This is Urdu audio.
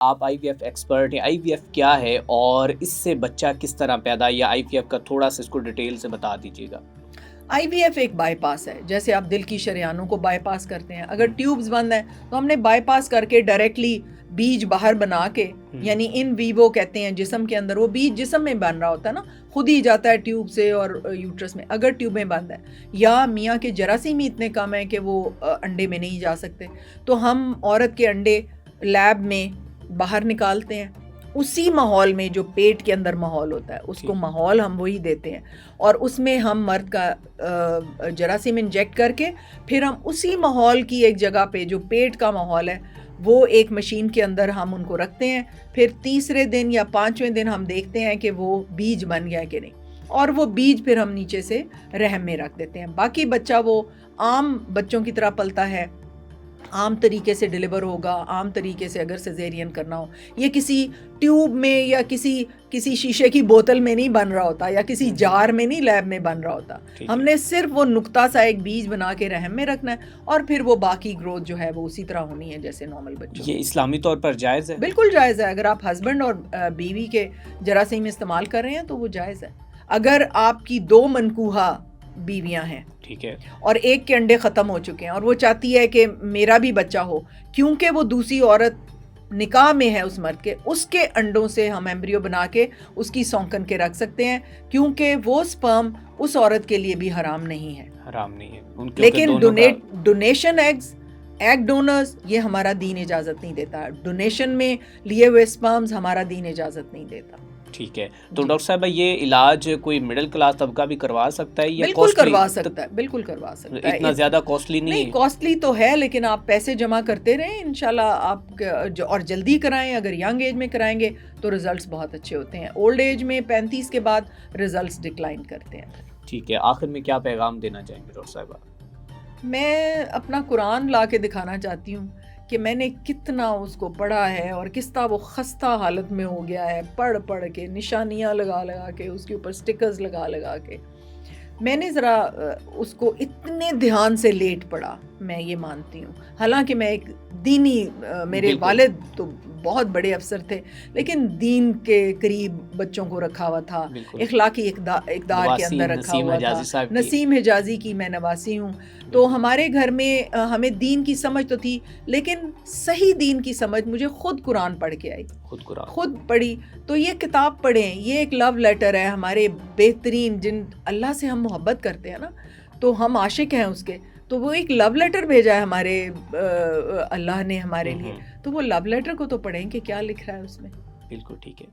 آپ آئی وی ایف ایکسپرٹ ہیں، آئی وی ایف کیا ہے اور اس سے بچہ کس طرح پیدا، یا آئی وی ایف کا تھوڑا سا اس کو ڈیٹیل سے بتا دیجیے گا۔ آئی وی ایف ایک بائی پاس ہے، جیسے آپ دل کی شریانوں کو بائی پاس کرتے ہیں، اگر ٹیوبز بند ہیں تو ہم نے بائی پاس کر کے ڈائریکٹلی بیج باہر بنا کے، یعنی ان ویوو کہتے ہیں جسم کے اندر، وہ بیج جسم میں بن رہا ہوتا ہے نا، خود ہی جاتا ہے ٹیوب سے اور یوٹرس میں، اگر ٹیوبیں بند ہیں یا میاں کے جراثیم ہی اتنے کم ہیں کہ وہ انڈے میں نہیں جا سکتے، تو ہم عورت کے انڈے لیب میں باہر نکالتے ہیں، اسی ماحول میں جو پیٹ کے اندر ماحول ہوتا ہے اس کو ماحول ہم وہی دیتے ہیں، اور اس میں ہم مرد کا جراثیم انجیکٹ کر کے پھر ہم اسی ماحول کی ایک جگہ پہ جو پیٹ کا ماحول ہے وہ ایک مشین کے اندر ہم ان کو رکھتے ہیں، پھر تیسرے دن یا 5ویں دن ہم دیکھتے ہیں کہ وہ بیج بن گیا کہ نہیں، اور وہ بیج پھر ہم نیچے سے رحم میں رکھ دیتے ہیں۔ باقی بچہ وہ عام بچوں کی طرح پلتا ہے، عام طریقے سے ڈیلیور ہوگا، عام طریقے سے اگر سیزیرین کرنا ہو، یہ کسی ٹیوب میں یا کسی شیشے کی بوتل میں نہیں بن رہا ہوتا، یا کسی جار میں نہیں لیب میں بن رہا ہوتا، ہم نے صرف وہ نقطہ سا ایک بیج بنا کے رحم میں رکھنا ہے، اور پھر وہ باقی گروتھ جو ہے وہ اسی طرح ہونی ہے جیسے نارمل بچوں۔ یہ اسلامی طور پر جائز ہے؟ بالکل جائز ہے، اگر آپ ہسبینڈ اور بیوی کے جراثیم استعمال کر رہے ہیں تو وہ جائز ہے۔ اگر آپ کی 2 منکوحہ بیویاں ہیں، ٹھیک ہے، اور ایک کے انڈے ختم ہو چکے ہیں اور وہ چاہتی ہے کہ میرا بھی بچہ ہو، کیونکہ وہ دوسری عورت نکاح میں ہے اس مرد کے، اس کے انڈوں سے ہم ایمبریو بنا کے اس کی سونکن کے رکھ سکتے ہیں، کیونکہ وہ سپرم اس عورت کے لیے بھی حرام نہیں ہے، حرام نہیں ہے، لیکن ڈونیشن ایگز، ایگ ڈونرز، یہ ہمارا دین اجازت نہیں دیتا، ڈونیشن میں لیے ہوئے سپرمز ہمارا دین اجازت نہیں دیتا۔ ٹھیک ہے، تو ڈاکٹر صاحبہ یہ علاج کوئی مڈل کلاس طبقہ بھی کروا سکتا ہے؟ یا بالکل کروا سکتا ہے، بالکل کروا سکتا ہے، اتنا زیادہ کاسٹلی نہیں ہے؟ کاسٹلی تو ہے، لیکن آپ پیسے جمع کرتے رہیں انشاءاللہ، آپ اور جلدی کرائیں، اگر ینگ ایج میں کرائیں گے تو ریزلٹس بہت اچھے ہوتے ہیں، اولڈ ایج میں 35 کے بعد ریزلٹس ڈکلائن کرتے ہیں۔ ٹھیک ہے، آخر میں کیا پیغام دینا چاہیں گے ڈاکٹر صاحبہ؟ میں اپنا قرآن لا کے دکھانا چاہتی ہوں کہ میں نے کتنا اس کو پڑھا ہے، اور کس طرح وہ خستہ حالت میں ہو گیا ہے، پڑھ کے نشانیاں لگا کے اس کے اوپر سٹکرز لگا کے، میں نے ذرا اس کو اتنے دھیان سے لیٹ پڑھا، میں یہ مانتی ہوں، حالانکہ میں ایک دینی، میرے والد تو بہت بڑے افسر تھے، لیکن دین کے قریب بچوں کو رکھا ہوا تھا، اخلاقی اقدار کے اندر رکھا ہوا تھا۔ نسیم حجازی کی میں نواسی ہوں، تو ہمارے گھر میں ہمیں دین کی سمجھ تو تھی، لیکن صحیح دین کی سمجھ مجھے خود قرآن پڑھ کے آئی، خود پڑھی، تو یہ کتاب پڑھیں، یہ ایک لو لیٹر ہے ہمارے بہترین، جن اللہ سے ہم محبت کرتے ہیں نا، تو ہم عاشق ہیں اس کے، تو وہ ایک لو لیٹر بھیجا ہے ہمارے اللہ نے ہمارے لیے، تو وہ لو لیٹر کو تو پڑھیں کہ کیا لکھ رہا ہے اس میں۔ بالکل ٹھیک ہے۔